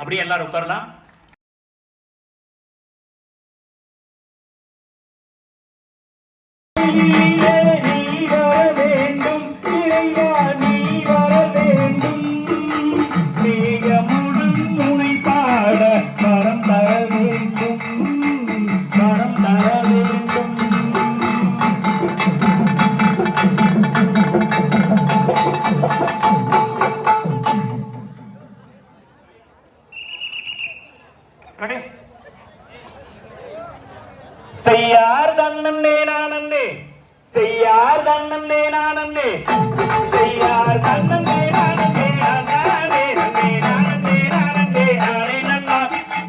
அப்படியே எல்லாரும் உட்காரலாம். செய்யார் தன்னே நானே, செய்யார் தன்னே நானே, செய்யார் தன்னே நானே, நானே நன்னே நானே நானே நானே நன்னா,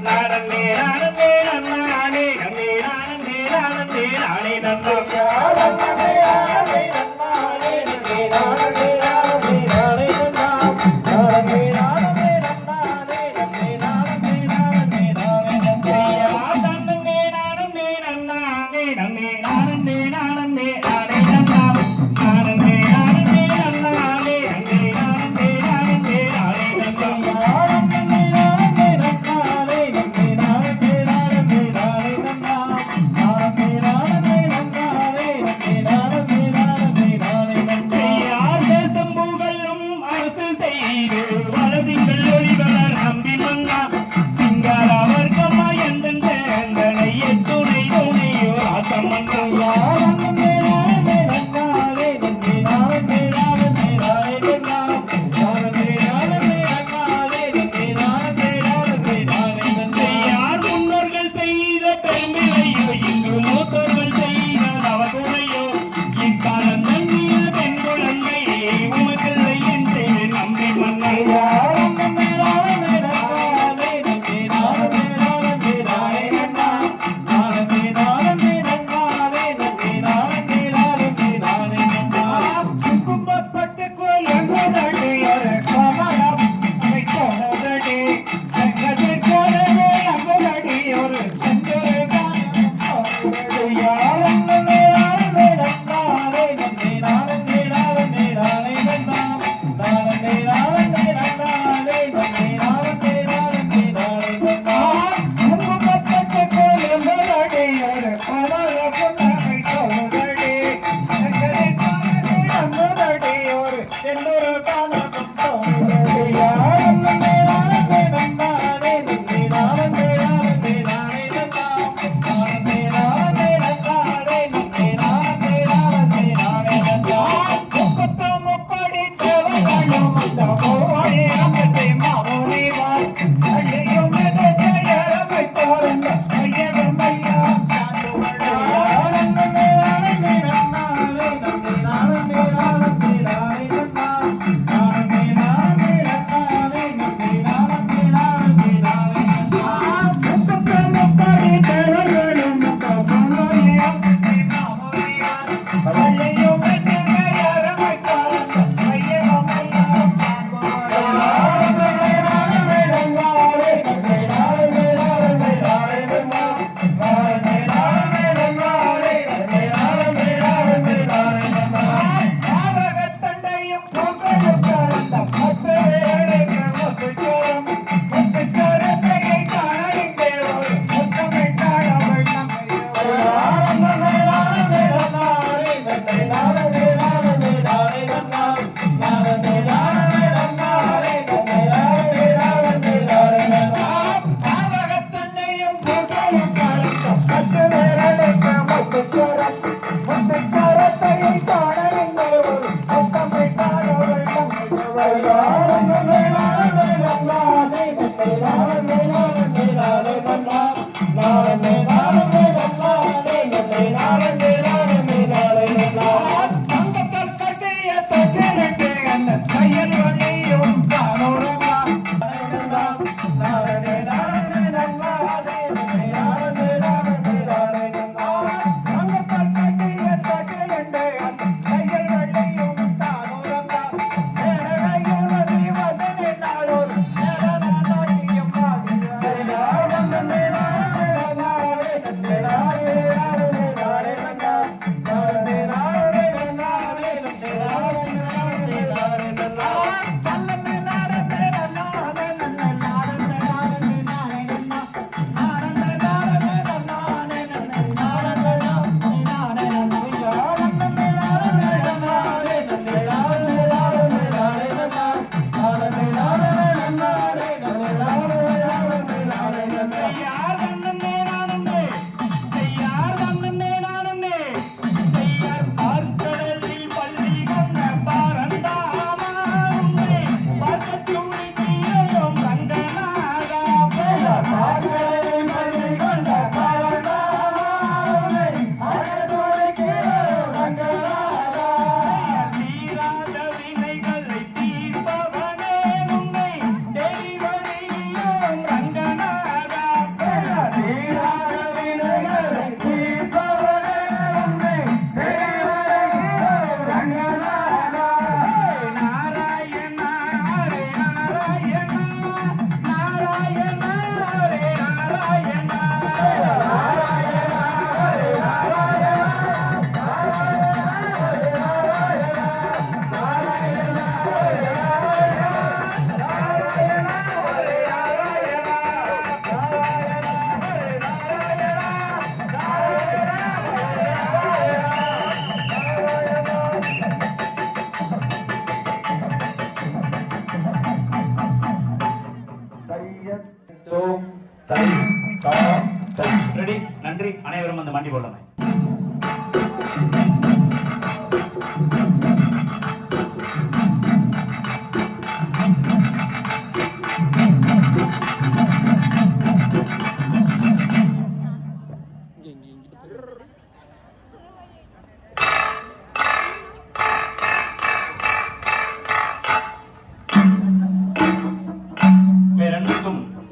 நானே நானே நன்னா, நானே நன்னே நானே நானே நானே நன்னா, நானே நானே நன்னா, நானே நன்னே நானே நானே நானே நன்னா, நானே நானே நன்னா, நானே நன்னே நானே நானே நானே நன்னா. நன்னே நானே நானே நானே நன்னா, நானே நானே நன்னா, நானே நன்னே நானே நானே நானே நன்னா, நானே நானே நன்னா, நானே நன்னே நானே நானே நானே நன்னா, நானே நானே நன்னா, நானே நன்னே நானே நானே நானே நன்னா. யார் தேசம் புகழும் அரசு செய்து வலதிங்கள் ஒளிவளர் நம்பி மன்னா, சிங்கார வர்க்கமா எந்தன் சேந்தனை எத்துணை துணையோ ஆசமன்னா, ரெடி. நன்றி. அனைவரும் அந்த மண்டி போடலாம்.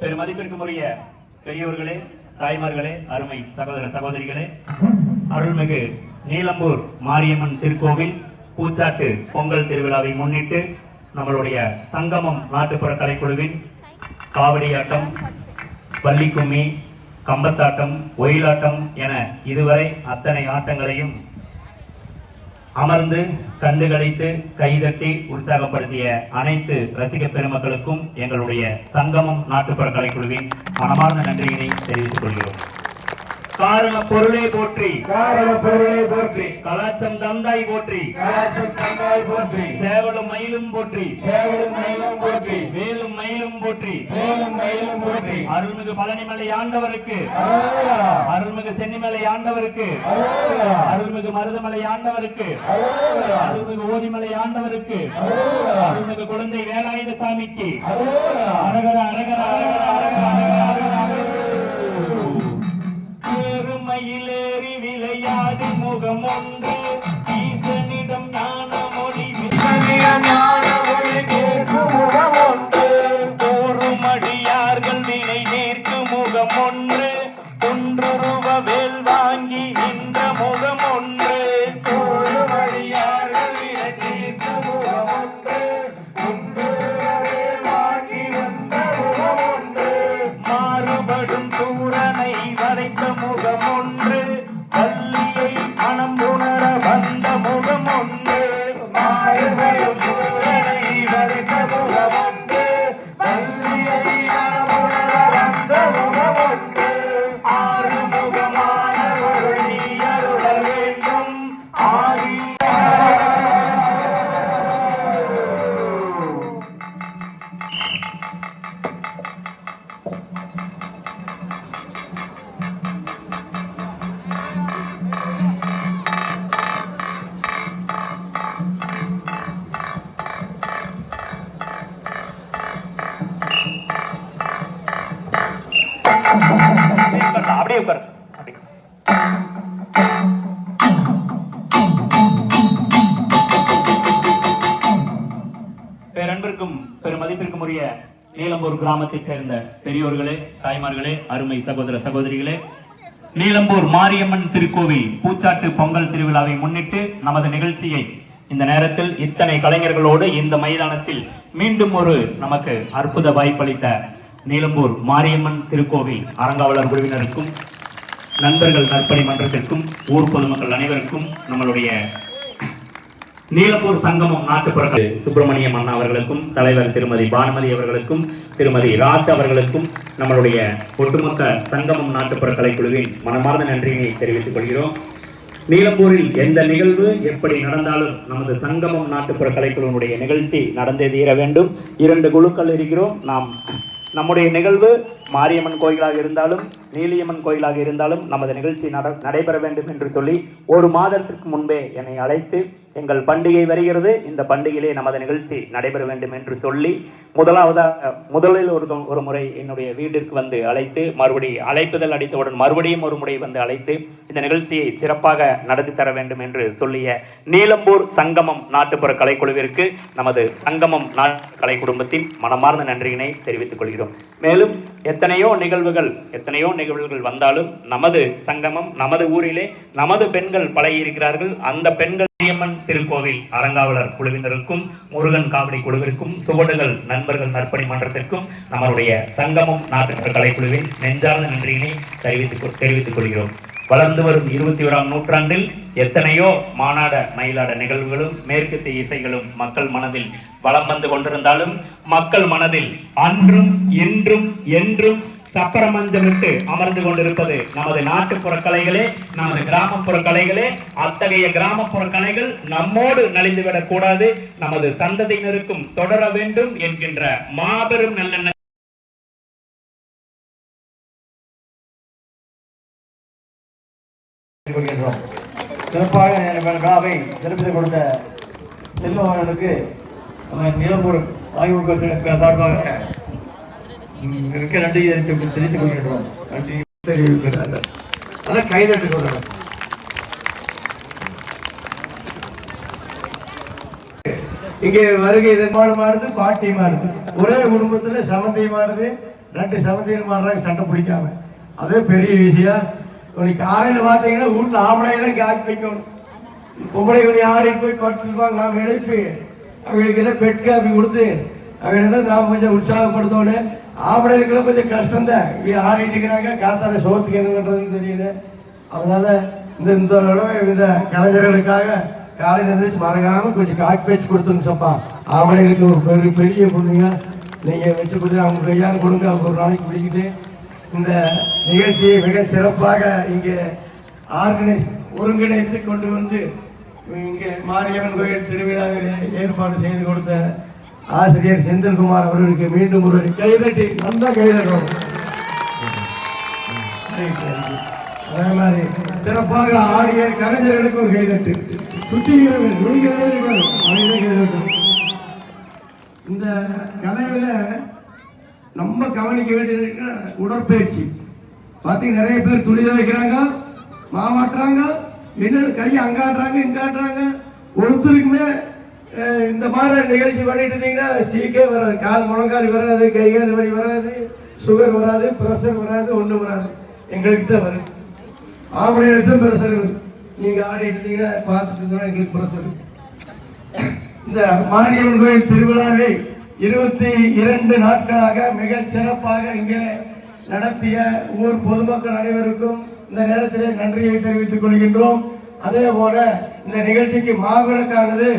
பெருமதிப்பிற்குரிய பெரியோர்களே, தாய்மார்களே, அருமை சகோதர சகோதரிகளே, அருள்மிகு நீலம்பூர் மாரியம்மன் திருக்கோவில் பூச்சாட்டு பொங்கல் திருவிழாவை முன்னிட்டு நம்மளுடைய சங்கமம் நாட்டுப்புற கலைக்குழுவின் காவடி ஆட்டம், வள்ளிக்கும்மி, கம்பத்தாட்டம், ஒயிலாட்டம் என இதுவரை அத்தனை ஆட்டங்களையும் அமர்ந்து கண்டுகளித்து கைதட்டி உற்சாகப்படுத்திய அனைத்து ரசிக பெருமக்களுக்கும் எங்களுடைய சங்கமம் நாட்டுப்புற கலைக்குழுவின் மனமார்ந்த நன்றியினை தெரிவித்துக் கொள்கிறோம். காரண பொருளே போற்றி, காரண பொருளே போற்றி, கலாச்சம் தந்தாய் போற்றி, கலாச்சம் தந்தாய் போற்றி, சேவலும் மயிலும் போற்றி, சேவலும் மயிலும் போற்றி, வேலும் மயிலும் போற்றி, வேலும் மயிலும் போற்றி, அருள்மிகு பழனிமலை ஆண்டவருக்கு, அருள்மிகு சென்னிமலை ஆண்டவருக்கு, அருள்மிகு மருதமலை ஆண்டவருக்கு, அருள்மிகு ஓதிமலை ஆண்டவருக்கு, அருள்மிகு குழந்தை வேலாயுத சாமிக்கு அரகர அரகர அரகர அரகர அரகர அரகர. மயிலேறி விளையாடி முகம் ஒன்று ஈசனிடம் ஞான மொழி பேசும் முகம் ஒன்று, கூறுமடியார்கள் வினை நீர்க்கு முகம் ஒன்று, ஒன்றுருவ வேல் வாங்கி நின்ற முகம் ஒன்று, கூறுமடியார்கள் வினை நீர்க்கு முகம் ஒன்று, ஒன்றுருவ வேல் வாங்கி வந்த முகம் ஒன்று, மாறுபடும் சூரனை வரைத்த முகம் ஒன்று, வள்ளியை மனம் உணர வந்த முகம் ஒன்று, மாறுபடும் சூரனை வரைத்த முகம் ஒன்று, வள்ளியை மனம் உணர வந்த முகம் ஒன்று, ஆறுமுகமான பொருள் நீ அருள வேண்டும் ஆதி. அப்படியே உட்காரு. பேரன்பிற்கும் பெருமதிப்பிற்கும் உரிய நீலம்பூர் கிராமத்தைச் சேர்ந்த பெரியோர்களே, தாய்மார்களே, அருமை சகோதர சகோதரிகளே, நீலம்பூர் மாரியம்மன் திருக்கோவில் பூச்சாட்டு பொங்கல் திருவிழாவை முன்னிட்டு நமது நிகழ்ச்சியை இந்த நேரத்தில் இத்தனை கலைஞர்களோடு இந்த மைதானத்தில் மீண்டும் ஒரு நமக்கு அற்புத வாய்ப்பளித்த நீலம்பூர் மாரியம்மன் திருக்கோவில் அறங்காவலர் குழுவினருக்கும், நண்பர்கள் நற்பணி மன்றத்திற்கும், ஊர் பொதுமக்கள் அனைவருக்கும், நம்மளுடைய நீலம்பூர் சங்கமம் நாட்டுப்புற சுப்பிரமணியம் அண்ணா அவர்களுக்கும், தலைவர் திருமதி பானுமதி அவர்களுக்கும், திருமதி ராஸ் அவர்களுக்கும், நம்மளுடைய ஒட்டுமொத்த சங்கமம் நாட்டுப்புற கலைக்குழுவின் மனமார்ந்த நன்றியை தெரிவித்துக் கொள்கிறோம். நீலம்பூரில் எந்த நிகழ்வு எப்படி நடந்தாலும் நமது சங்கமம் நாட்டுப்புற கலைக்குழுவினுடைய நிகழ்ச்சி நடந்தே தீர வேண்டும். 2 குழுக்கள் இருக்கிறோம். நம்முடைய நிகழ்வு மாரியம்மன் கோயிலாக இருந்தாலும் நீலியம்மன் கோயிலாக இருந்தாலும் நமது நிகழ்ச்சி நடைபெற வேண்டும் என்று சொல்லி 1 மாதத்திற்கு முன்பே என்னை அழைத்து, எங்கள் பண்டிகை வருகிறது, இந்த பண்டிகையிலே நமது நிகழ்ச்சி நடைபெற வேண்டும் என்று சொல்லி முதலில் ஒரு முறை என்னுடைய வீட்டிற்கு வந்து அழைத்து, அழைப்புதல் அடித்தவுடன் மறுபடியும் ஒரு முறை வந்து அழைத்து இந்த நிகழ்ச்சியை சிறப்பாக நடத்தி தர வேண்டும் என்று சொல்லிய நீலம்பூர் சங்கமம் நாட்டுப்புற கலைக்குழுவிற்கு நமது சங்கமம் நாட்டு கலை குடும்பத்தின் மனமார்ந்த நன்றியினை தெரிவித்துக் கொள்கிறோம். மேலும் எத்தனையோ நிகழ்வுகள் வந்தாலும் நமது சங்கமம், நமது ஊரிலே நமது பெண்கள் பழகியிருக்கிறார்கள். அந்த பெண்கள் மாரியம்மன் திருக்கோவில் அறங்காவலர் குழுவினருக்கும், முருகன் காவடி குழுவிற்கும், சுவடுகள் நண்பர்கள் நற்பணி மன்றத்திற்கும் நம்மளுடைய சங்கமம் நாட்டுப்புற கலைக்குழுவின் நெஞ்சார்ந்த நன்றியினை தெரிவித்துக் கொள்கிறோம். வளர்ந்து வரும் 21ஆம் நூற்றாண்டில் எத்தனையோ மாநாட மயிலாட நிகழ்வுகளும் மேற்கத்திய இசைகளும் மக்கள் மனதில் வலம் வந்து கொண்டிருந்தாலும், மக்கள் மனதில் அன்றும் இன்றும் என்றும் சப்பரமஞ்சமிட்டு அமர்ந்து கொண்டிருப்பது நமது நாட்டுப்புற கலைகளே, நமது கிராமப்புற கலைகளே. அத்தகைய கிராமப்புற கலைகள் நம்மோடு நலிந்துவிடக் கூடாது, நமது சந்ததியினருக்கும் தொடர வேண்டும் என்கின்ற மாபெரும் நல்லெண்ணம் கொள்கின்றோம். சிறப்பாக விழாவை சிறப்பித்துக் கொடுத்த செல்வமகனுக்கு நிலம்பூர் ஆய்வு சார்பாக மிக்க நன்றி தெரிவித்துக் கொள்கின்றோம். நன்றி தெரிவிக்கிறார்கள். அதான் கைதட்டுக் கொள்ளலாம். இங்கே வருகை நிர்மாணமானது பாட்டியமானது. ஒரே குடும்பத்துல சமந்தியமானது, 2 சமந்தியம் மாறுறாங்க சண்டை பிடிக்காம. அதே பெரிய விஷயம். காலையில பாத்தீங்கன்னா வீட்டுல ஆம்பளைகளை காக்கி வைக்கணும். பொம்பளை கொஞ்சம் யாரையும் போய் படுத்துருப்பாங்க. நாம் எழுப்பி அவங்களுக்கு எல்லாம் பெட் காப்பி கொடுத்து அவங்க நாம் கொஞ்சம் உற்சாகப்படுத்தோன்னு. ஆம்பளைகளுக்குள்ள கொஞ்சம் கஷ்டம்தான். இங்கே ஆடிட்டு இருக்கிறாங்க. காத்தால சோத்துக்கு என்ன பண்றதுன்னு தெரியல. அதனால இந்த தடவை இந்த கலைஞர்களுக்காக காலையில் எழுந்திரிச்சு மறக்காம கொஞ்சம் காக்கி பேச்சு கொடுத்துருங்க சப்பா. ஆம்பளைகளுக்கு ஒரு பெரிய பொண்ணுங்க நீங்க வச்சு கொடுத்து அவங்க கையால் கொடுங்க. அவங்க ஒரு நாளைக்கு பிடிக்கிட்டு இந்த நிகழ்ச்சியை மிக சிறப்பாக இங்கே ஒருங்கிணைத்து கொண்டு வந்து இங்கே மாரியம்மன் கோயில் திருவிழாவிலே ஏற்பாடு செய்து கொடுத்த ஆசிரியர் செந்தில்குமார் அவர்களுக்கு மீண்டும் ஒரு கைதட்டி நல்லா கைதட்டும். அதே மாதிரி சிறப்பாக ஆடிய கலைஞர்களுக்கு ஒரு கைதட்டு. இந்த கலையில நம்ம கவனிக்க வேண்டியது உடற்பயிற்சி. பார்த்தீங்கன்னா நிறைய பேர் துணி வைக்கிறாங்க, மாவாட்டுறாங்க, என்னென்ன கை அங்காடுறாங்க இங்காடுறாங்க. ஒருத்தருக்குமே இந்த மாதிரி நிகழ்ச்சி பண்ணிட்டு இருந்தீங்கன்னா சீக்கே வராது. கால் முழங்கால் வராது, கைகால் வலி வராது, சுகர் வராது, பிரஷர் வராது, ஒன்றும் வராது. எங்களுக்கு தான் வரும். ஆம்பளைகளுக்கு தான் பிரஷர் வரும். நீங்க ஆடிட்டு இருந்தீங்கன்னா பார்த்துட்டு எங்களுக்கு பிரஷர். இந்த மாரியம்மன் கோயில் திருவிழாவை 22 நாட்களாக மிக சிறப்பாக இங்கே நடத்திய ஊர் பொதுமக்கள் அனைவருக்கும் இந்த நேரத்தில் நன்றியை தெரிவித்துக் கொள்கின்றோம். அதே போல இந்த நிகழ்ச்சிக்கு மாவிளக்கானது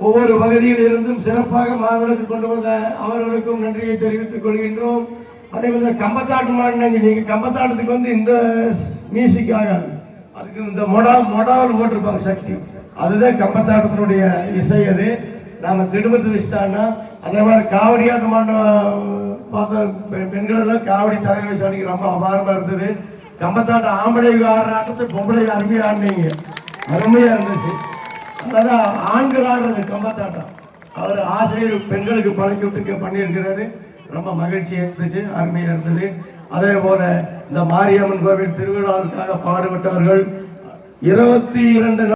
ஒவ்வொரு பகுதியில் இருந்தும் சிறப்பாக மாவிளக்கு கொண்டு வந்த அவர்களுக்கும் நன்றியை தெரிவித்துக் கொள்கின்றோம். அதே போல கம்பத்தாட்டு மாடினாங்க. நீங்க கம்பத்தாட்டத்துக்கு வந்து இந்த மியூசிக் ஆகாது. அதுக்கு இந்த மொடாவில் போட்டிருப்பாங்க சக்தி. அதுதான் கம்பத்தாட்டத்தினுடைய இசை. அது நாம திடுமத்து வச்சுட்டாங்கன்னா அதே மாதிரி காவடியாட்டம் பார்த்த பெண்களெல்லாம் காவடி தலைமை வச்சு அன்னைக்கு ரொம்ப அபாரமா இருந்தது. கம்பத்தாட்டம் ஆம்பளை ஆடுற ஆட்டத்தை பொம்பளை அருமையா ஆடினீங்க, அருமையா இருந்துச்சு. அதான் ஆண்கள் ஆடுறது கம்பத்தாட்டம். அவர் ஆசிரியர் பெண்களுக்கு பழக்கி விட்டு பண்ணியிருக்கிறாரு. ரொம்ப மகிழ்ச்சியா இருந்துச்சு, அருமையா இருந்தது. அதே போல இந்த மாரியம்மன் கோவில் திருவிழாவுக்காக பாடுபட்டவர்கள் 22